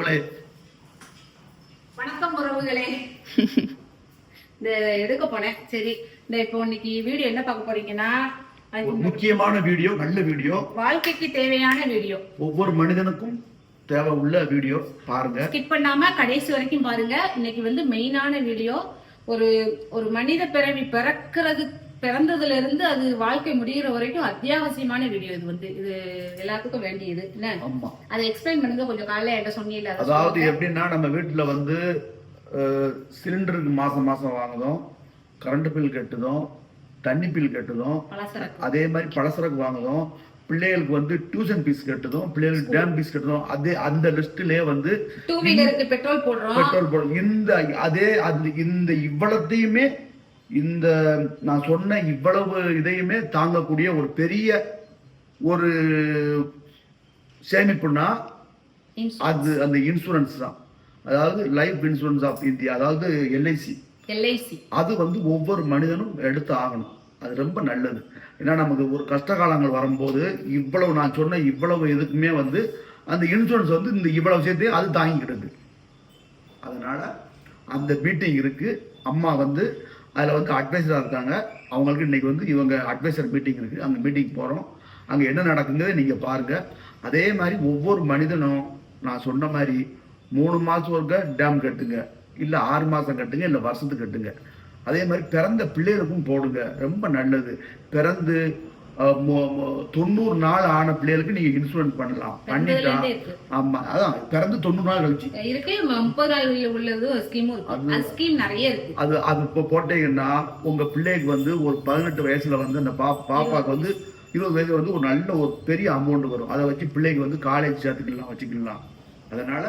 உறவுகளே. வணக்கம் உறவுகளே. இந்த எடுக்க போனேன். சரி, இந்த இப்போ இன்னைக்கு வீடியோ என்ன பார்க்க போறீங்கன்னா, முக்கியமான வீடியோ, நல்ல வீடியோ, வாழ்க்கைக்கு தேவையான வீடியோ, ஒவ்வொரு மனிதனுக்கும் தேவை உள்ள வீடியோ. பாருங்க, ஸ்கிப் பண்ணாம கடைசி வரைக்கும் பாருங்க. இன்னைக்கு வந்து மெயினான வீடியோ. ஒரு மனித பிறவி பிறந்ததுல இருந்து அது வாழ்க்கை முடிகிற வரைக்கும் அத்தியாவசியமான வீடியோ. இது எல்லாத்துக்கும் வேண்டியது என்ன. அதை எக்ஸ்பிளைன் பண்ணுங்க கொஞ்சம். காலையில என்கிட்ட சொன்னீங்க. அதாவது எப்படின்னா, நம்ம வீட்டுல வந்து சிலிண்டருக்கு மாசம் வாங்குதோம், கரண்ட் பில் கட்டுதோம், தண்ணி பில் கட்டுதோம், அதே மாதிரி பலசரக்கு வாங்குதோம், பிள்ளைகளுக்கு வந்து டியூஷன் ஃபீஸ் கட்டுதோம், பிள்ளைகளுக்கு டேம் ஃபீஸ் கட்டுதோம். அதே அந்த லிஸ்ட்லயே வந்து பெட்ரோல் போடுறோம். இந்த இவ்வளத்தையுமே, இந்த நான் சொன்ன இவ்வளவு இதையுமே தாங்கக்கூடிய ஒரு பெரிய ஒரு சேமிப்புனா அது அந்த இன்சூரன்ஸ் தான். அதாவது லைஃப் இன்சூரன்ஸ் ஆஃப் இந்தியா, அதாவது எல்ஐசி. அது வந்து ஒவ்வொரு மனிதனும் எடுத்து ஆகணும். அது ரொம்ப நல்லது. ஏன்னா நமக்கு ஒரு கஷ்ட காலங்கள் வரும்போது இவ்வளவு நான் சொன்ன இவ்வளவு இதுக்குமே வந்து அந்த இன்சூரன்ஸ் வந்து இந்த இவ்வளவு விஷயத்தையும் அது தாங்கிக்கிடுது. அதனால அந்த மீட்டிங் இருக்கு. அம்மா வந்து அதில் வந்து அட்வைசராக இருக்காங்க. அவங்களுக்கு இன்னைக்கு வந்து இவங்க அட்வைசர் மீட்டிங் இருக்கு. அங்கே மீட்டிங் போகிறோம். அங்கே என்ன நடக்குங்கிறத நீங்கள் பாருங்க. அதே மாதிரி ஒவ்வொரு மனிதனும் நான் சொன்ன மாதிரி 3 மாதம் ஒருக்க டேம் கட்டுங்க, இல்லை 6 மாதம் கட்டுங்க, இல்லை வருஷத்துக்கு கட்டுங்க. அதே மாதிரி பிறந்த பிள்ளைகளுக்கும் போடுங்க, ரொம்ப நல்லது. பிறந்து 90 நாள் ஆன பிள்ளைகளுக்கு நீங்க இன்சூரன்ஸ் பண்ணலாம். பண்ணிட்டா ஆமா, அதான் பிறந்து 90 நாள் கழிச்சு இருக்கு. 30 நாள் உள்ளது ஸ்கீம் நிறைய இருக்கு. அது இப்போ போட்டீங்கன்னா உங்க பிள்ளைக்கு வந்து ஒரு 18 வயசுல வந்து அந்த பாப்பாக்கு வந்து 20 வயசு வந்து ஒரு நல்ல ஒரு பெரிய அமௌண்ட் வரும். அதை வச்சு பிள்ளைக்கு வந்து காலேஜ் சேர்த்துக்கலாம், வச்சுக்கலாம். அதனால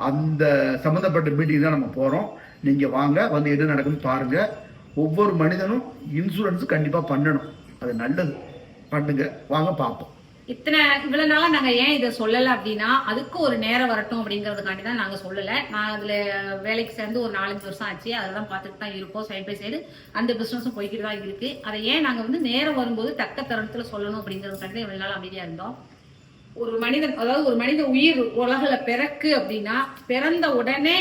அந்த சம்மந்தப்பட்ட மீட்டிங் தான் நம்ம போறோம். நீங்க வாங்க, வந்து என்ன நடக்குன்னு பாருங்க. ஒவ்வொரு மனிதனும் இன்சூரன்ஸ் கண்டிப்பா பண்ணணும். அது நல்லது, பண்ணுங்க. வாங்க பார்ப்போம். இவ்வளவு நாளா நாங்க ஏன் இதை சொல்லல அப்படின்னா, அதுக்கு ஒரு நேரம் வரட்டும் அப்படிங்கறதுக்காண்டி தான் நாங்க சொல்லல. நான் அதுல வேலைக்கு சேர்ந்து ஒரு 4-5 வருஷம் ஆச்சு. அதெல்லாம் பார்த்துட்டு தான் இருக்கோம். சைட் பை சைடு அந்த பிசினஸும் போய்கிட்டு தான் இருக்கு. அதை ஏன் நாங்க வந்து நேரம் வரும்போது தக்க தருணத்துல சொல்லணும் அப்படிங்கறதுக்காண்டி தான் இவ்வளவு நாள் அமைதியா இருந்தோம். ஒரு மனிதன், அதாவது ஒரு மனித உயிர் உலகில பிறக்கு அப்படின்னா, பிறந்த உடனே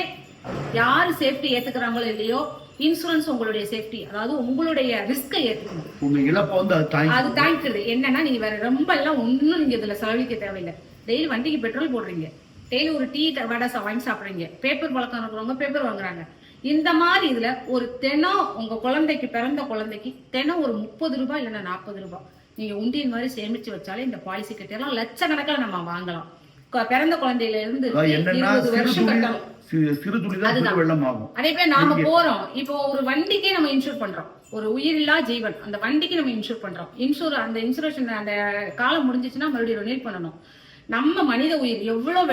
யாரு சேஃப்டி ஏத்துக்கிறாங்களோ இல்லையோ, இன்சூரன்ஸ் உங்களுடைய சேஃப்டி, அதாவது உங்களுடைய ரிஸ்கை ஏத்துக்கணும். உங்க இழப்ப வந்து அது தாங்கிக்கிறது. என்னன்னா, நீங்க வேற ரொம்ப எல்லாம் ஒன்னும் நீங்க இதுல செலவழிக்க தேவையில்லை. டெய்லி வண்டிக்கு பெட்ரோல் போடுறீங்க, டெய்லி ஒரு டீ வடை வாங்கி சாப்பிடுறீங்க, பேப்பர் பழக்கம் இருக்கிறவங்க பேப்பர் வாங்குறாங்க. இந்த மாதிரி இதுல ஒரு தினம் உங்க குழந்தைக்கு, பிறந்த குழந்தைக்கு தினம் ஒரு 30 ரூபாய் இல்லைன்னா 40 ரூபாய் நீங்க உண்டியல் மாதிரி சேமிச்சு வச்சாலே இந்த பாலிசி கட்டிடலாம். லட்சக்கணக்கில் நம்ம வாங்கலாம். பிறந்த குழந்தையில இருந்து 20 வருஷம் கட்டலாம். அதே போல நாம போறோம். இப்போ ஒரு வண்டிக்கே நம்ம இன்சூர் பண்றோம். ஒரு உயிரில்லா ஜீவன், அந்த வண்டிக்கு நம்ம இன்சூர் பண்றோம். அந்த இன்சூரேஷன் அந்த காலம் முடிஞ்சிச்சுன்னா மறுபடியும் ரினியூல் பண்ணணும். நம்ம மனித உயிர் எவ்வளவு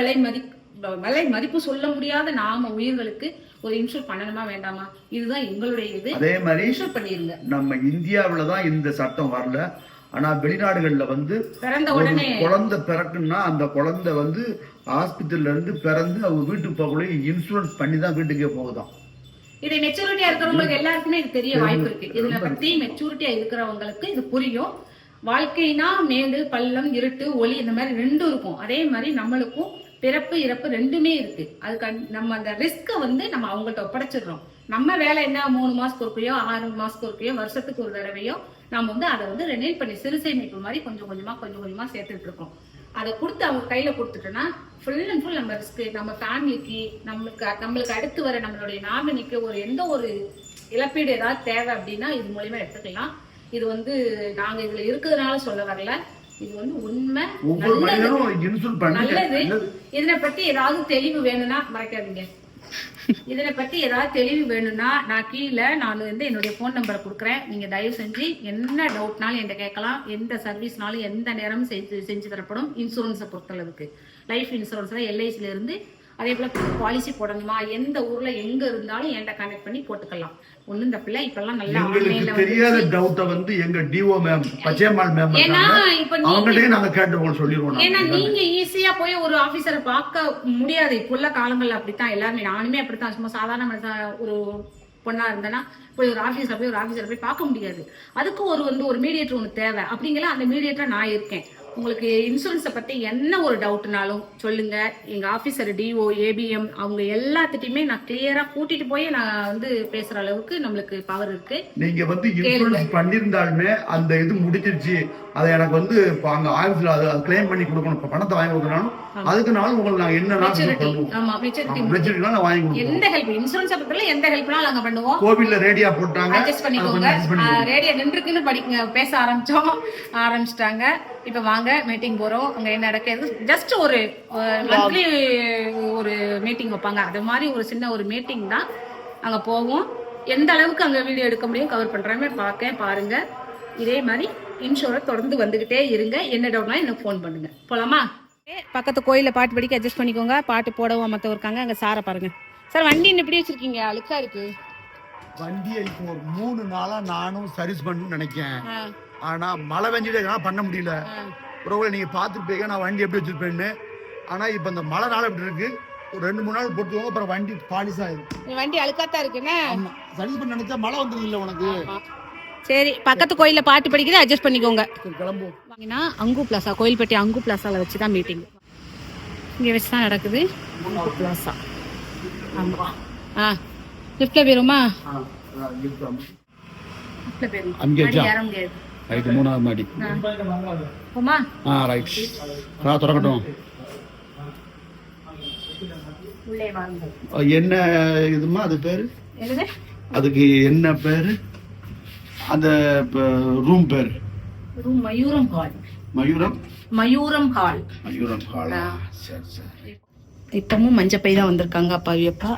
விலை மதிப்பு சொல்ல முடியாத நாம உயிர்களுக்கு ஒரு இன்சூர் பண்ணணுமா வேண்டாமா? இதுதான் எங்களுடைய இது. அதே மாதிரி இன்சூர் பண்ணிருங்க. நம்ம இந்தியாவிலதான் இந்த சட்டம் வரல. ஆனா வெளிநாடுகள்ல வந்து பிறந்த உடனே குழந்தை பிறக்குன்னா அந்த குழந்தை வந்து ஹாஸ்பிட்டல்ல இருந்து பிறந்து அவங்க வீட்டுக்கு போகக்கூடிய இன்சூரன்ஸ் பண்ணி தான் வீட்டுக்கே போகுதான். இது மெச்சூரிட்டியா இருக்கிறவங்களுக்கு எல்லாருக்குமே இது தெரிய வாய்ப்பு இருக்கு. இதுல பத்தி மெச்சூரிட்டியா இருக்கிறவங்களுக்கு இது புரியும். வாழ்க்கைனா மேடு பள்ளம், இருட்டு ஒளி, இந்த மாதிரி ரெண்டும் இருக்கும். அதே மாதிரி நம்மளுக்கும் பிறப்பு இறப்பு ரெண்டுமே இருக்கு. அதுக்கு நம்ம அந்த ரிஸ்க வந்து நம்ம அவங்கள்ட்ட ஒப்படைச்சிடுறோம். நம்ம வேலை என்ன, 3 மாசத்துக்கு ஒருக்கையோ 6 மாசத்துக்கு ஒருக்கையோ வருஷத்துக்கு ஒரு தடவையோ நம்ம வந்து அதை வந்து ரெனியூல் பண்ணி சிறு சேமிப்பு மாதிரி கொஞ்சம் கொஞ்சமா சேர்த்துட்டு இருக்கோம். அதை கொடுத்து அவங்க கையில கொடுத்துட்டோம்னா ஃபுல் அண்ட் ஃபுல் நம்ம ரிஸ்க், நம்ம ஃபேமிலிக்கு, நம்மளுக்கு அடுத்து வர நம்மளுடைய நாமினிக்கு ஒரு எந்த ஒரு இழப்பீடு ஏதாவது தேவை அப்படின்னா இது மூலியமா எடுத்துக்கலாம். இது வந்து நாங்க இதுல இருக்கிறதுனால சொல்ல வரல. இது வந்து உண்மை, நல்லது. இதனை பத்தி ஏதாவது தெளிவு வேணும்னா மறக்காதீங்க. இதனை பத்தி ஏதாவது தெளிவு வேணும்னா நான் கீழே வந்து என்னுடைய போன் நம்பரை கொடுக்குறேன். நீங்க தயவு செஞ்சு என்ன டவுட்னாலும் என்கிட்ட கேட்கலாம். எந்த சர்வீஸ்னாலும் எந்த நேரமும் செஞ்சு தரப்படும். இன்சூரன்ஸை பொறுத்தளவுக்கு லைஃப் இன்சூரன்ஸ்ல எல்ஐசில இருந்து, அதே போல பாலிசி போடணுமா, எந்த ஊர்ல எங்க இருந்தாலும் என்கிட்ட கனெக்ட் பண்ணி போட்டுக்கலாம். ஒண்ணு இந்த பிள்ளை இப்பெல்லாம் நல்லா தெரியாத டவுட்ட வந்து எங்க டிஓ மேம், பச்சையம்மாள் மேம், ஏன்னா இப்ப நாங்க கேட்டு சொல்லிடுவோம். ஏன்னா நீங்க ஈஸியா போய் ஒரு ஆபீசரை பார்க்க முடியாது. இப்ப உள்ள காலங்கள்ல அப்படித்தான் எல்லாருமே. நானுமே அப்படித்தான். சும்மா சாதாரண ஒரு பொண்ணா இருந்தேன்னா போய் ஒரு ஆபீசரை போய் பார்க்க முடியாது. அதுக்கு ஒரு மீடியேட்டர் ஒன்று தேவை. அப்படிங்கிற அந்த மீடியேட்டர் நான் இருக்கேன். உங்களுக்கு இன்சூரன்ஸை பற்றி என்ன ஒரு டவுட்னாலும் சொல்லுங்க. எங்கள் ஆஃபீஸர் டிஓ ஏபிஎம் அவங்க எல்லாத்துட்டையுமே நான் கிளியராக கூட்டிட்டு போய் நான் வந்து பேசுற அளவுக்கு நம்மளுக்கு பவர் இருக்கு. நீங்க வந்து இன்சூரன்ஸ் பண்ணியிருந்தாலுமே அந்த இது முடிஞ்சிருச்சு, அதை எனக்கு வந்து இப்போ அங்கே ஆஃபீஸில் அதை கிளைம் பண்ணி கொடுக்கணும், இப்போ பணத்தை வாங்கி கொடுக்கணும், அதுக்குனாலும் உங்களுக்கு நாங்கள் என்ன மெச்சூரிட்டிலாம் நான் வாங்கி கொடுப்போம். எந்த ஹெல்ப் இன்சூரன்ஸை பற்றில எந்த ஹெல்ப்னாலும் நாங்கள் பண்ணுவோம். கோவிலில் ரேடியா போட்டாங்க, அட்ஜஸ்ட் பண்ணிக்கோங்க. ரேடியா நின்றுக்குன்னு பேச ஆரம்பிச்சிட்டாங்க. இப்போ வாங்க மீட்டிங் போகிறோம். அங்கே என்ன நடக்குது, ஜஸ்ட் ஒரு மந்த்லி ஒரு மீட்டிங் வைப்பாங்க, அது மாதிரி ஒரு சின்ன ஒரு மீட்டிங் தான். அங்கே போவோம். எந்த அளவுக்கு அங்கே வீடியோ எடுக்க முடியும் கவர் பண்ணுறாமே பாருங்க. இதே மாதிரி இன்சூரன்ஸ் தொடர்ந்து வந்துக்கிட்டே இருங்க. என்ன டவுட்னாலும் எனக்கு ஃபோன் பண்ணுங்க. போகலாமா? பக்கத்து கோயிலில் பாட்டு படிக்க அட்ஜஸ்ட் பண்ணிக்கோங்க. பாட்டு போடவும் மற்றவங்க இருக்காங்க. அங்கே சாரை பாருங்க. சார் வண்டி என்ன இப்படி வச்சிருக்கீங்க, அழுக்கா இருக்கு. வண்டியை இப்போ ஒரு 3 நாளா நானும் சர்வீஸ் பண்ணணும்னு நினைக்கிறேன். ஆனா மழை பெஞ்சிட்டே பண்ண முடியல. ஒருவேளை நீங்க பாத்துருப்பீங்க நான் வண்டி எப்படி வச்சிருப்பேன்னு. ஆனா இப்ப இந்த மழை நாள் எப்படி இருக்கு, ஒரு 2-3 நாள் போட்டுவாங்க, அப்புறம் வண்டி பாலிஷ் ஆயிடும். வண்டி அழுக்காத்தான் இருக்குன்னு சர்வீஸ் பண்ண நினைச்சா மழை வந்துடும் இல்ல உனக்கு. சரி, பக்கத்து கோயிலில் பாட்டு படிக்கிறது அட்ஜஸ்ட் பண்ணிக்கோங்க. கிளம்புவோம். வாங்கினா அங்கு பிளாசா, கோயில்பட்டி அங்கு பிளாசாவில் வச்சு தான் மீட்டிங் இங்கே வச்சு தான் நடக்குது. அங்கு பிளாசா. ஆமாம். லிஃப்ட்ல போயிருமா? ரைட், 3ஆவது மாடி. போமா? ரைட். திறக்கட்டும். உள்ளே வாங்க. என்ன இதுமா அது பேரு? என்னது? அதுக்கு என்ன பேரு? அந்த ரூம் பேரு? Room மயூரம் hall. மயூரம் ஹால். சரி சரி. இப்பவும் மஞ்சப்பை தான் வந்திருக்காங்க அப்பாவியப்பா.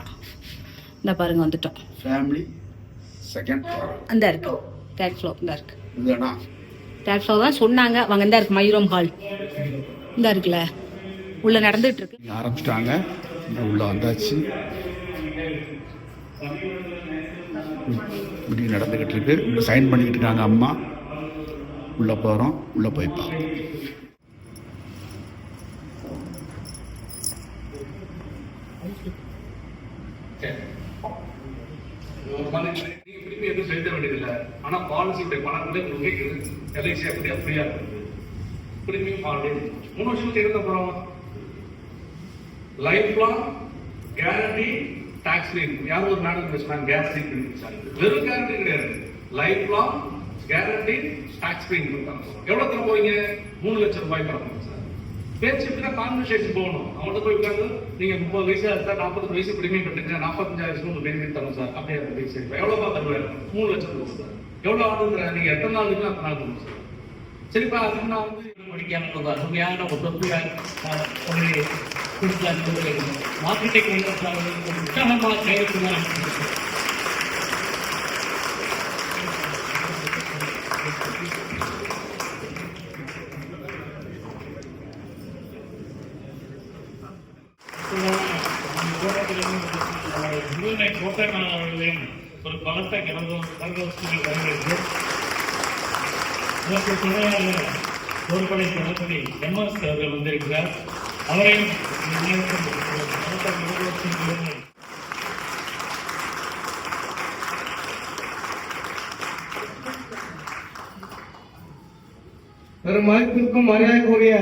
இந்த பாருங்க வந்துட்டோம். Family second floor. அந்த இருக்கு. தேர்ட் ஃப்ளோர் இந்த இருக்கு. இதுனா தேர்ட் ஃப்ளோர் தான் சொன்னாங்க. வாங்க இந்த இருக்கு மயூரம் ஹால். இந்த இருக்குல உள்ள நடந்துட்டு இருக்கு. ஆரம்பிச்சிட்டாங்க. உள்ள வந்தாச்சு. இப்படி நடந்துகிட்டு இருக்கு. உள்ள சைன் பண்ணிக்கிட்டு இருக்காங்க அம்மா. உள்ள போறோம். உள்ள போய் பார்ப்போம். எதுவும் செலுத்த வேண்டியதில்லை. ஆனா பாலிசியுடைய பணம் எல்ஐசி அப்படியே ஃப்ரீயா இருக்குது. பிரீமியம் ஹாலிடே 3 வருஷத்துக்கு இருந்த போறோம். Life long guarantee tax free. யாரும் ஒரு நாடு பேசுறாங்க கேரண்டி சார், வெறும் கேரண்டி கிடையாது, life long guarantee tax free கொடுத்தாங்க. எவ்வளவு தர போறீங்க? 3 லட்சம் ரூபாய் தரணும் சார். பேச்சு இப்படிதான் கான்வர்சேஷன் போகணும். அவங்கள்ட்ட போய் உட்காந்து நீங்க 30 வயசா இருந்தா 40 வயசு பிரீமியம் கட்டுங்க, 45 வயசுக்கு உங்களுக்கு பெனிஃபிட் தரும் சார். அப்படியே பேசி எவ்வளவு தருவாரு? 3 லட்சம் ரூபாய் சார். எவ்வளவு ஆகுதுங்கிற நீங்க எத்தனை நாள் இருக்குன்னா அத்தனை நாள் கொடுங்க சார். சரிப்பா, அதுக்கு நான் வந்து படிக்காம அருமையான ஒரு தொப்பியாக ஒரு கொடுக்கலாம். மார்க்கெட்டை உற்சாகமாக கையெழுத்துதான். ஒரு பலத்தை கரகோஷங்கள் வருகிறது. இதற்கு துணையாக பொறுப்படை தளபதி MS அவர்கள் வந்திருக்கிறார். அவரையும் பெரும் மதிப்பிற்கும் மரியாதைக்குரிய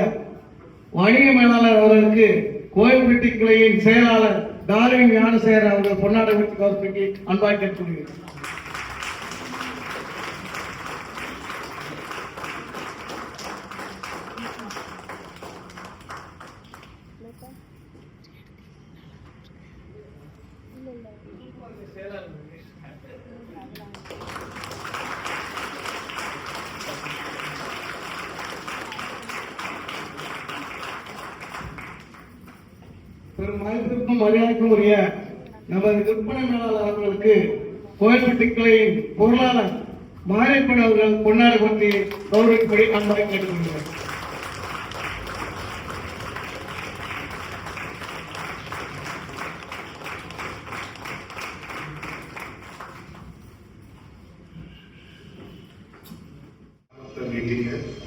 வணிக மேலாளர் அவர்களுக்கு கோயில்பட்டி கிளையின் செயலாளர் டார்வின் ஞானசேகர் அவர்கள் பொன்னாடை விட்டு கௌரவிக்கு அன்பாக கேட்டுக்கொள்கிறேன். பெரும் மதிப்பிற்கும் மரியாதைக்கும் உரிய நமது விற்பனை மேலாளர் அவர்களுக்கு கோயில்பட்டி கிளையின் பொருளாளர் மாரியப்பன் அவர்கள் பொன்னாடை பற்றி கௌரவிப்படி அன்பாக கேட்டுக்கொள்கிறேன்.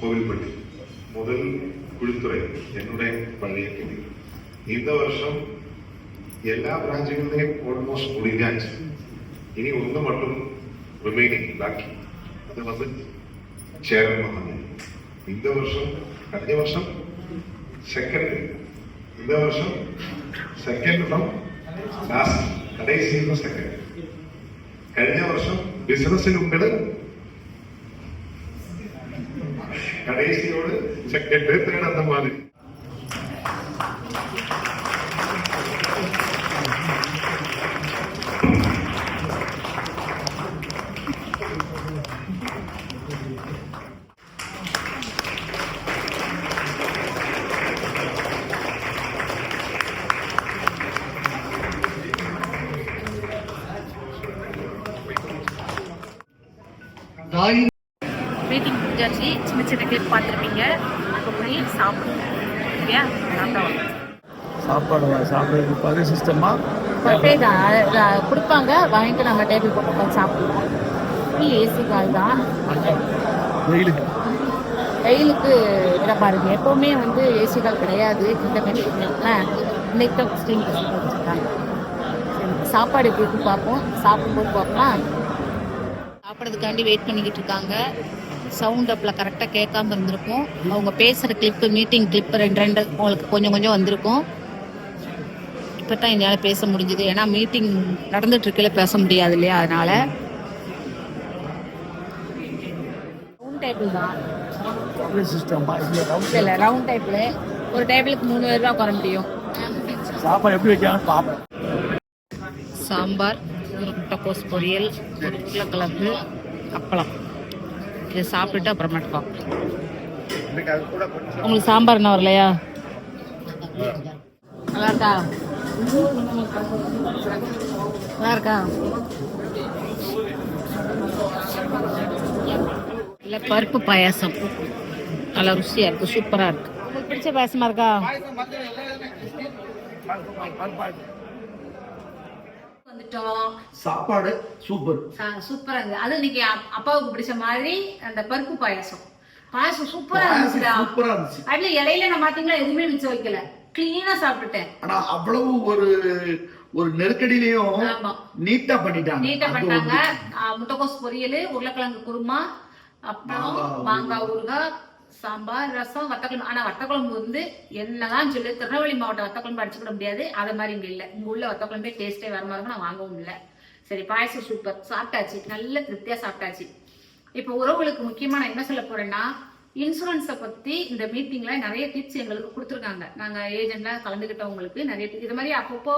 கோவில்பட்டி முதல் குளித்துறை என்னுடைய பழைய கிளை. இந்த வருஷம் எல்லா பிரான்ச்சுகளையும் ஆல்மோஸ்ட் முடிஞ்சாச்சு. இனி ஒன்று மட்டும் ரிமைனிங் பாக்கி, அது வந்து சேரணும். இந்த வருஷம் കഴിഞ്ഞ വർഷം സെക്കൻഡ്, இந்த வருஷம் സെക്കൻഡ് ഫ്രം ലാസ്റ്റ്, കടൈസി സെക്കൻഡ്. കഴിഞ്ഞ വർഷം ബിസിനസ്സിൽ ഉള്ളത് കടൈസിയോട് സെക്കൻഡ് തേർഡ് அந்த மாதிரி. மீட்டிங் முடிஞ்சாச்சு. சின்ன சின்ன கிளிப் பார்த்துருப்பீங்க. இப்போ போய் சாப்பிடுங்க. ஓகே, சாப்பாடு பழைய சிஸ்டமா கொடுப்பாங்க, வாங்கிட்டு நம்ம டேபிள் போட்டு உட்காந்து சாப்பிடுவோம். ஏசி கால் தான். வெயிலுக்கு இதை பாருங்க, எப்போவுமே வந்து ஏசி கால் கிடையாது இந்த மீட்டிங்லாம். இன்னைக்கு தான் ஸ்டீம் வச்சுருக்காங்க. சாப்பாடு எப்படி இருக்கு பார்ப்போம். சாப்பிடும்போது பார்ப்போம். சாப்பிட்றதுக்காண்டி வெயிட் பண்ணிக்கிட்டு இருக்காங்க. சவுண்ட் அப்பில் கரெக்டாக கேட்காம இருந்திருக்கும். அவங்க பேசுகிற கிளிப்பு, மீட்டிங் கிளிப்பு ரெண்டு உங்களுக்கு கொஞ்சம் கொஞ்சம் வந்திருக்கும். இப்போ தான் என்னால் பேச முடிஞ்சுது. ஏன்னா மீட்டிங் நடந்துட்டு இருக்கல, பேச முடியாது இல்லையா, அதனால. ரவுண்ட் டேபிள் தான் இல்லை, ரவுண்ட் டேபிள். ஒரு டேபிளுக்கு 3 பேர் தான் உட்கார முடியும். சாப்பாடு எப்படி வைக்காங்க பார்ப்போம். சாம்பார், ஒரு முட்டைக்கோஸ் பொரியல், ஒரு உருளைக்கிழங்கு, அப்பளம். இதை சாப்பிட்டுட்டு அப்புறமேட்டு பார்ப்போம். உங்களுக்கு சாம்பார் என்ன வரலையா? நல்லா இருக்கா? நல்லா இருக்கா? இல்லை, பருப்பு பாயாசம் நல்லா ருசியாக இருக்குது, சூப்பராக இருக்குது. உங்களுக்கு பிடிச்ச பாயாசமாக இருக்கா? சாப்பாடு சூப்பர் சூப்பரா இருக்கு. அது இன்னைக்கு அப்பாவுக்கு பிடிச்ச மாதிரி அந்த பருப்பு பாயாசம் சூப்பரா இருந்துச்சுடா. அதுல இலையில நான் பாத்தீங்களா எதுவுமே மிச்சம் வைக்கல, கிளீனா சாப்பிட்டுட்டேன். ஆனா அவ்வளவு ஒரு நெருக்கடியிலையும் நீட்டா பண்ணிட்டாங்க. முட்டைக்கோஸ் பொரியல், உருளைக்கிழங்கு குருமா, அப்புறம் மாங்காய் ஊறுகாய், சாம்பார், ரசம், வத்தக்குழம்பு. ஆனா வத்தக்குழம்பு வந்து என்னதான் சொல்லி திருநெல்வேலி மாவட்டம் வத்தக்குழம்பு அடிச்சுக்கிட முடியாது, அதை மாதிரி இங்க இல்ல. இங்க உள்ள வத்தக்குழம்பே டேஸ்டே வர மாதிரி நான் வாங்கவும் இல்லை. சரி, பாயசம் சூப்பர், சாப்பிட்டாச்சு, நல்ல திருப்தியா சாப்பிட்டாச்சு. இப்போ உறவுகளுக்கு முக்கியமா நான் என்ன சொல்ல போறேன்னா, இன்சூரன்ஸை பத்தி இந்த மீட்டிங்ல நிறைய டிப்ஸ் எங்களுக்கு கொடுத்துருக்காங்க. நாங்க ஏஜென்ட்ல கலந்துகிட்டவங்களுக்கு நிறைய இது மாதிரி அப்பப்போ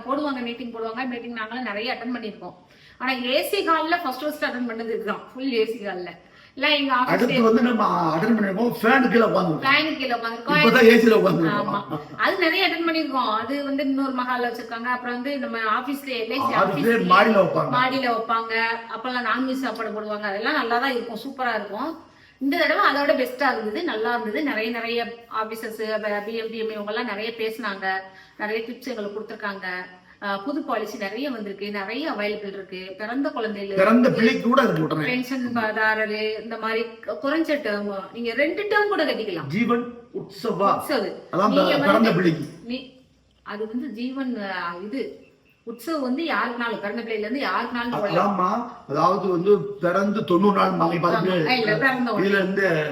போடுவாங்க, மீட்டிங் நாங்களும் நிறைய அட்டன் பண்ணியிருக்கோம். ஆனா ஏசி ஹால்ல ஃபர்ஸ்ட் அட்டன் பண்ணது இதுதான், ஃபுல் ஏசி ஹால்ல. அடுத்து வந்து நம்ம அட்டெண்ட் பண்ணிருக்கோம், ஃபேன் கீழ உட்கார்ந்திருக்கோம். இப்பதான் ஏசில உட்கார்ந்திருக்கோம். ஆமா, அது நிறைய அட்டெண்ட் பண்ணிருக்கோம். அது வந்து இன்னொரு மஹால்ல வச்சிருக்காங்க. அப்புறம் வந்து நம்ம ஆபீஸ்ல எல்ஐசி ஆபீஸ்ல மாடியில வைப்பாங்க. அப்பெல்லாம் நான்வெஜ் சாப்பாடு போடுவாங்க. அதெல்லாம் நல்லா தான் இருக்கும், சூப்பரா இருக்கும். இந்த தடவை அதோட பெஸ்டா இருந்தது, நல்லா இருந்தது. நிறைய ஆபீசர்ஸ், பிஎம்டிஎம் இவங்க எல்லாம் நிறைய பேசினாங்க, நிறைய டிப்ஸ் எங்களுக்கு கொடுத்துருக்காங்க. புது பாலிசி நிறைய வந்திருக்கு, நிறைய அவைலபிள் இருக்கு. பிறந்த குழந்தைகள், பென்ஷன் தாரரு, இந்த மாதிரி குறைஞ்ச டேர்ம் நீங்க 2 டேர்ம் கூட கட்டிக்கலாம். ஜீவன் உற்சவா, அது வந்து ஜீவன் இது உற்சவம் வந்து யாருக்குனாலும், பிறந்த பிள்ளைல இருந்து யாருக்குனாலும், அதாவது வந்து பிறந்து 90 நாள்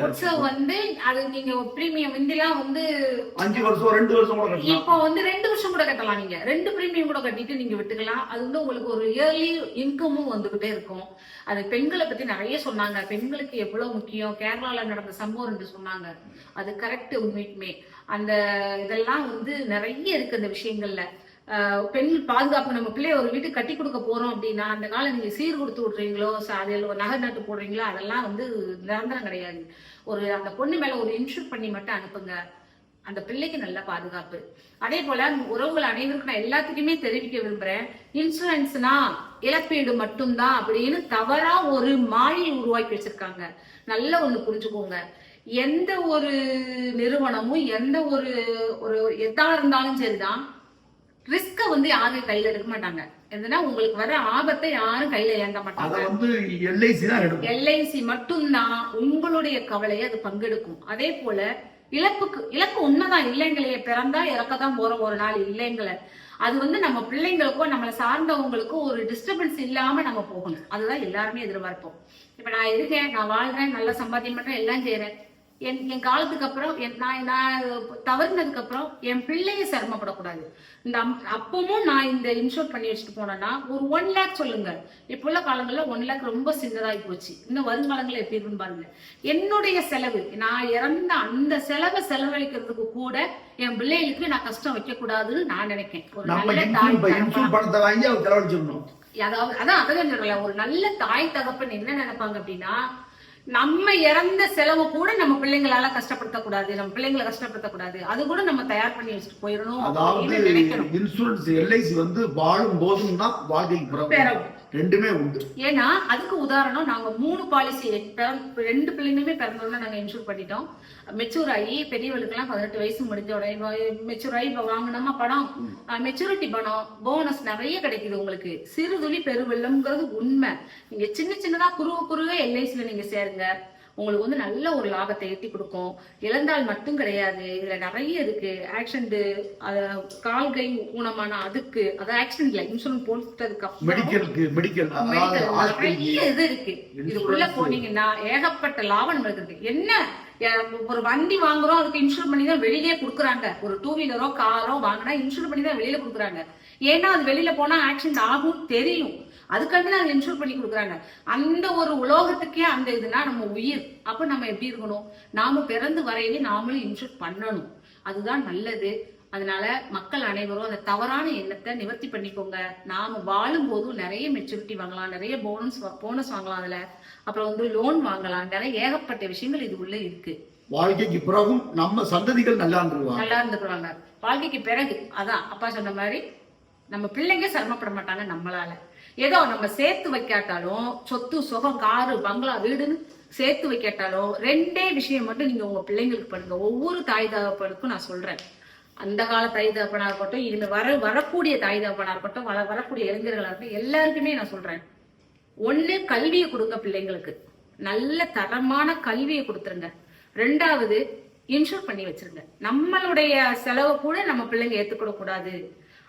உற்சவம் வந்து அது நீங்க பிரீமியம் முந்திலாம் வந்து 5 வருஷம் 2 வருஷம் கூட கட்டலாம். இப்போ வந்து 2 வருஷம் கூட கட்டலாம். நீங்க 2 பிரீமியம் கூட கட்டிட்டு நீங்க விட்டுக்கலாம். அது வந்து உங்களுக்கு ஒரு இயர்லி இன்கமும் வந்துகிட்டே இருக்கும். அது பெண்களை பத்தி நிறைய சொன்னாங்க, பெண்களுக்கு எவ்வளவு முக்கியம். கேரளால நடந்த சம்பவம் என்று சொன்னாங்க, அது கரெக்ட். உண்மைக்குமே அந்த இதெல்லாம் வந்து நிறைய இருக்கு அந்த விஷயங்கள்ல. பெண் பாதுகாப்பு, நம்ம பிள்ளைய ஒரு வீட்டுக்கு கட்டி கொடுக்க போறோம் அப்படின்னா, அந்த காலம் நீங்க சீர் கொடுத்து விட்றீங்களோ, அதில் ஒரு நகை நட்டு போடுறீங்களோ, அதெல்லாம் வந்து நிரந்தரம் கிடையாது. அந்த பொண்ணு மேல ஒரு இன்சூர் பண்ணி மட்டும் அனுப்புங்க, அந்த பிள்ளைக்கு நல்ல பாதுகாப்பு. அதே போல உறவுகள் அனைவருக்கும் நான் எல்லாத்துக்குமே தெரிவிக்க விரும்புறேன், இன்சூரன்ஸ்னா இழப்பீடு மட்டும்தான் அப்படின்னு தவறா ஒரு மாயை உருவாக்கி வச்சிருக்காங்க. நல்ல ஒண்ணு புரிஞ்சுக்கோங்க, எந்த ஒரு நிறுவனமும் எந்த ஒரு எதா இருந்தாலும் சரிதான், ரிஸ்க வந்து யாரும் கையில எடுக்க மாட்டாங்க. எதுனா உங்களுக்கு வர ஆபத்தை யாரும் கையில ஏந்த மாட்டாங்க. எல்ஐசி மட்டும்தான் உங்களுடைய கவலையை அது பங்கெடுக்கும். அதே போல இழப்பு உண்மைதான், இல்லைங்களையே பிறந்தா இறக்கதான் போற ஒரு நாள் இல்லைங்களை. அது வந்து நம்ம பிள்ளைங்களுக்கோ நம்மளை சார்ந்தவங்களுக்கோ ஒரு டிஸ்டர்பன்ஸ் இல்லாம நம்ம போகணும். அதுதான் எல்லாருமே எதிர்பார்ப்போம். இப்ப நான் இருக்கேன், நான் வாழ்றேன், நல்ல சம்பாத்தியம் பண்றேன், எல்லாம் செய்யறேன். என் காலத்துக்கு அப்புறம் நான் தவறுனதுக்கு அப்புறம் என் பிள்ளைய சிரமப்படக்கூடாது. இந்த அப்பவும் நான் இந்த இன்சூர் பண்ணி வச்சுட்டு போனேன்னா ஒரு 1 lakh சொல்லுங்க. இப்போ உள்ள காலங்கள்ல 1 lakh ரொம்ப சின்னதாகி போச்சு. இன்னும் வருங்காலங்கள்ல எப்படி இருக்குன்னு பாருங்க. என்னுடைய செலவு, நான் இறந்த அந்த செலவை செலவழிக்கிறதுக்கு கூட என் பிள்ளைகளுக்கு நான் கஷ்டம் வைக்க கூடாதுன்னு நான் நினைக்கிறேன். ஒரு நல்ல பணத்தை வாங்கி அவங்க செலவழிச்சிடணும். அதான் சொல்றல, ஒரு நல்ல தாய் தகப்பன் என்ன நினைப்பாங்க அப்படின்னா, நம்ம இறந்த செலவு கூட நம்ம பிள்ளைங்களால கஷ்டப்படுத்தக்கூடாது, நம்ம பிள்ளைங்களை கஷ்டப்படுத்தக்கூடாது, அது கூட நம்ம தயார் பண்ணி வச்சுட்டு போயிடணும். அதாவது இன்சூரன்ஸ் எல்ஐசி வந்து வாழும் போதும் தான் வாழ்க்கைக்கு ரெண்டுமே உண்டு. ஏன்னா அதுக்கு உதாரணம், நாங்க 3 பாலிசி 2 பிள்ளைங்களுமே பிறந்தோம்னா நாங்க இன்சூர் பண்ணிட்டோம். மெச்சூர் ஆகி பெரியவர்களுக்கு எல்லாம் 18 வயசு முடிஞ்ச உடனே மெச்சூர் ஆகி வாங்கினோமா பணம், மெச்சூரிட்டி பணம், போனஸ் நிறைய கிடைக்குது உங்களுக்கு. சிறுதுளி பெருவெள்ளம்ங்கிறது உண்மை. நீங்க சின்னதா குறுக எல்ஐசில நீங்க சேருங்க, உங்களுக்கு வந்து நல்ல ஒரு லாபத்தை எட்டி கொடுக்கும். இழந்தால் மட்டும் கிடையாது, இதுல நிறைய இருக்கு. ஆக்சிடென்ட், கால் கை ஊனமான அதுக்கு, அது ஆக்சிடென்ட்ல இன்சூரன்ஸ் போட்டதுக்கு அப்புறம் நிறைய இது இருக்கு. இதுக்குள்ள போனீங்கன்னா ஏகப்பட்ட லாபம் நம்மளுக்கு இருக்கு. என்ன, ஒரு வண்டி வாங்குறோம் அதுக்கு இன்சூர் பண்ணி தான் வெளியிலே கொடுக்குறாங்க. ஒரு 2 வீலரோ காரோ வாங்கினா இன்சூர் பண்ணி தான் வெளியில கொடுக்குறாங்க. ஏன்னா அது வெளியில போனா ஆக்சிடென்ட் ஆகும் தெரியும், அதுக்காக தான் இன்சூர் பண்ணி கொடுக்குறாங்க. அந்த ஒரு உலோகத்துக்கே அந்த இதுனா நம்ம உயிர். அப்ப நம்ம எப்படி இருக்கணும், நாம பிறந்து வரையிலே நாமளும் இன்சூர் பண்ணணும், அதுதான் நல்லது. அதனால மக்கள் அனைவரும் அந்த தவறான எண்ணத்தை நிவர்த்தி பண்ணிக்கோங்க. நாம வாழும் போதும் நிறைய மெச்சூரிட்டி வாங்கலாம், நிறைய போனஸ் வாங்கலாம், அதுல அப்புறம் வந்து லோன் வாங்கலாம், நிறைய ஏகப்பட்ட விஷயங்கள் இது உள்ள இருக்கு. வாழ்க்கைக்கு பிறகும் நம்ம சந்ததிகள் நல்லா இருந்துக்குவாங்க. வாழ்க்கைக்கு பிறகு அதான் அப்பா சொன்ன மாதிரி நம்ம பிள்ளைங்க சிரமப்பட மாட்டாங்க நம்மளால. ஏதோ நம்ம சேர்த்து வைக்காட்டாலும், சொத்து சுகம் காரு பங்களா வீடுன்னு சேர்த்து வைக்காட்டாலும் 2 விஷயம் மட்டும் நீங்க உங்க பிள்ளைங்களுக்கு பண்ணுங்க. ஒவ்வொரு தாய் தகப்பனுக்கும் நான் சொல்றேன், அந்த கால தாய் தகப்பனா இருக்கட்டும், இனிமே வரக்கூடிய தாய் தகப்பனா இருக்கட்டும், வரக்கூடிய இளைஞர்களா இருக்கட்டும், எல்லாருக்குமே நான் சொல்றேன், 1 கல்வியை கொடுங்க பிள்ளைங்களுக்கு, நல்ல தரமான கல்வியை கொடுத்துருங்க. 2வது இன்சூர் பண்ணி வச்சிருங்க. நம்மளுடைய செலவை கூட நம்ம பிள்ளைங்க ஏத்துக்கூட கூடாது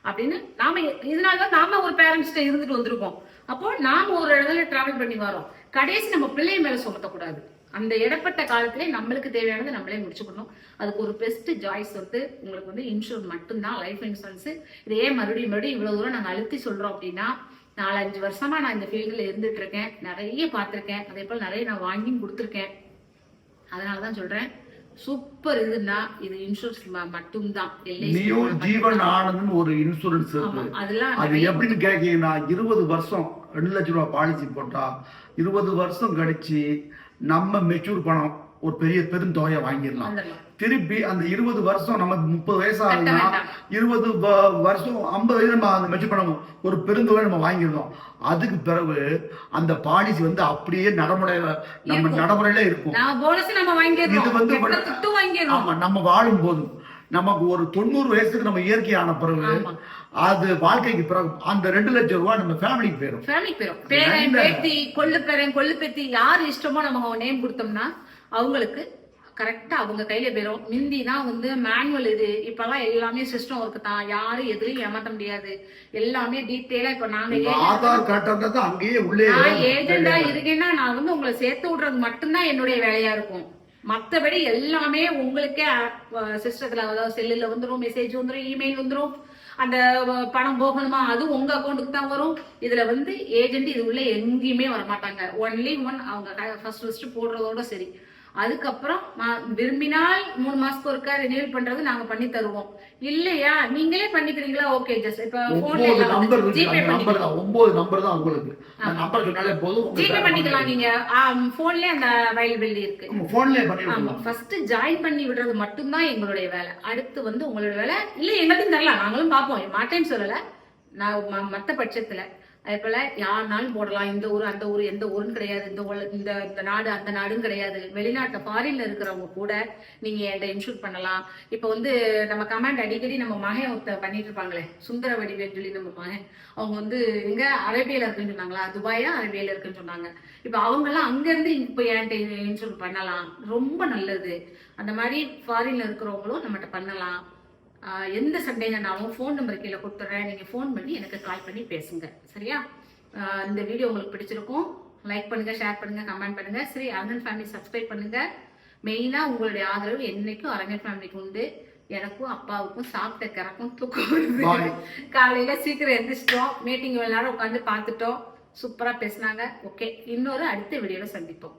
அப்படின்னு நாம இதனாலதான் நாம ஒரு பேரண்ட்ஸ்ட இருந்துட்டு வந்திருக்கோம். அப்போ நாம ஒரு இடத்துல டிராவல் பண்ணி வரோம், கடைசி நம்ம பிள்ளைய மேல சுமத்தக்கூடாது. அந்த இடப்பட்ட காலத்திலே நம்மளுக்கு தேவையானது நம்மளே முடிச்சுக்கணும். அதுக்கு ஒரு பெஸ்ட் சாய்ஸ் வந்து உங்களுக்கு வந்து இன்சூர் மட்டும்தான், லைஃப் இன்சூரன்ஸ். இதே மறுபடியும் இவ்வளவு தூரம் நாங்க அழுத்தி சொல்றோம் அப்படின்னா, 4-5 வருஷமா நான் இந்த ஃபீல்டுல இருந்துட்டு இருக்கேன், நிறைய பார்த்திருக்கேன், அதே போல நிறைய நான் வாங்கியும் கொடுத்துருக்கேன். அதனாலதான் சொல்றேன், சூப்பர் இதுன்னா இது இன்சூரன்ஸ் மட்டும்தான். ஜீவன் ஆனந்த்னு ஒரு இன்சூரன்ஸ் இருக்கு. அது எப்படின்னு கேட்டீங்கன்னா, 20 வருஷம் 2 லட்சம் ரூபாய் பாலிசி போட்டா 20 வருஷம் கழிச்சு நம்ம மெச்சூர் பணம் ஒரு பெரிய பெருந்தொகையை வாங்கிடலாம். திருப்பி அந்த 20 வருஷம் நம்ம 30 வயசு ஆகுதுன்னா 20 வருஷம் 50 வயசு நம்ம அந்த மெச்சூர் பணம் ஒரு பெருந்தொகை நம்ம வாங்கிருந்தோம். அதுக்கு பிறகு அந்த பாலிசி வந்து அப்படியே நடைமுறையில இருக்கும். இது வந்து ஆமா, நம்ம வாழும் போது நமக்கு ஒரு 90 வயசுக்கு நம்ம இயற்கையான பிறகு அது வாழ்க்கைக்கு பிறகு அந்த 2 லட்சம் ரூபாய் நம்ம ஃபேமிலிக்கு போயிடும். பேரன் பேத்தி கொள்ளு பேத்தி யார் இஷ்டமோ நம்ம நேம் கொடுத்தோம்னா அவங்களுக்கு கரெக்டா அவங்க கையில போயிடும். முந்திதான் வந்து மேனுவல் இது, இப்பெல்லாம் எல்லாமே சிஸ்டம் ஒர்க் தான், யாரும் எதுலயும் ஏமாத்த முடியாது, எல்லாமே டீட்டெயிலா. இப்ப நாங்க ஆதார் கார்டு அங்கேயே உள்ளே ஏஜெண்டா இருக்கேன்னா நான் வந்து உங்களை சேர்த்து விடுறது மட்டும்தான் என்னுடைய வேலையா இருக்கும். மத்தபடி எல்லாமே உங்களுக்கே சிஸ்டத்துல, அதாவது செல்லுல வந்துடும், மெசேஜ் வந்துடும், இமெயில் வந்துடும், அந்த பணம் போகணுமா அது உங்க அக்கௌண்ட்டுக்கு தான் வரும். இதுல வந்து ஏஜென்ட் இது உள்ள எங்கேயுமே வரமாட்டாங்க. ஒன்லி அவங்க ஃபர்ஸ்ட் போடுறதோட சரி. அதுக்கப்புறம் விரும்பினால் 3 மாசத்துக்கு ஒருக்கா ரினியூவல் பண்றது நாங்க பண்ணி தருவோம். இல்லையா நீங்களே பண்ணிக்கிறீங்களா, ஓகே. ஜஸ்ட் இப்ப ஜிபே பண்ணிக்கலாம். 9 நம்பர் தான் உங்களுக்கு, நம்பர் சொன்னாலே போதும், ஜிபே பண்ணிக்கலாம். நீங்க போன்லயே அந்த அவைலபிலிட்டி இருக்கு, போன்லயே பண்ணிக்கலாம். ஆமா, ஃபர்ஸ்ட் ஜாயின் பண்ணி விடுறது மட்டும்தான் எங்களுடைய வேலை. அடுத்து வந்து உங்களுடைய வேலை இல்ல, எங்களையும் தரலாம், நாங்களும் பார்ப்போம், மாட்டேன்னு சொல்லல. நான் மத்த பட்சத்துல அதே போல யாருனாலும் போடலாம். இந்த ஊர் அந்த ஊர் எந்த ஊருன்னு கிடையாது, இந்த நாடு அந்த நாடுன்னு கிடையாது. வெளிநாட்டுல ஃபாரின்ல இருக்கிறவங்க கூட நீங்க என்கிட்ட இன்சூர் பண்ணலாம். இப்ப வந்து நம்ம கமாண்ட் அடிக்கடி நம்ம மகன் பண்ணிட்டு இருப்பாங்களே, சுந்தர வடிவேல் சொல்லி நம்ம மகன், அவங்க வந்து எங்க அரேபியால இருக்குன்னு சொன்னாங்களா, துபாயா அரேபியால இருக்குன்னு சொன்னாங்க. இப்ப அவங்க எல்லாம் அங்க இருந்து இப்ப என்கிட்ட இன்சூர் பண்ணலாம், ரொம்ப நல்லது. அந்த மாதிரி ஃபாரின்ல இருக்கிறவங்களும் நம்மகிட்ட பண்ணலாம். எந்த சந்தேகம்னாலும் ஃபோன் நம்பர் கீழே கொடுத்துட்றேன், நீங்கள் ஃபோன் பண்ணி எனக்கு கால் பண்ணி பேசுங்க, சரியா? இந்த வீடியோ உங்களுக்கு பிடிச்சிருக்கும், லைக் பண்ணுங்கள், ஷேர் பண்ணுங்கள், கமெண்ட் பண்ணுங்கள். ஸ்ரீ ஆனந்த் ஃபேமிலி சப்ஸ்கிரைப் பண்ணுங்கள். மெயினா உங்களுடைய ஆதரவு என்னைக்கும் அரங்கர் ஃபேமிலிக்கு உண்டு. எனக்கும் அப்பாவுக்கும் சாப்பிட்ட கிறக்கும் தூக்கம் வருது. காலையில சீக்கிரம் எந்திரிச்சிட்டோம், மீட்டிங் எல்லாரும் உட்காந்து பார்த்துட்டோம், சூப்பரா பேசினாங்க. ஓகே, இன்னொரு அடுத்த வீடியோல சந்திப்போம்.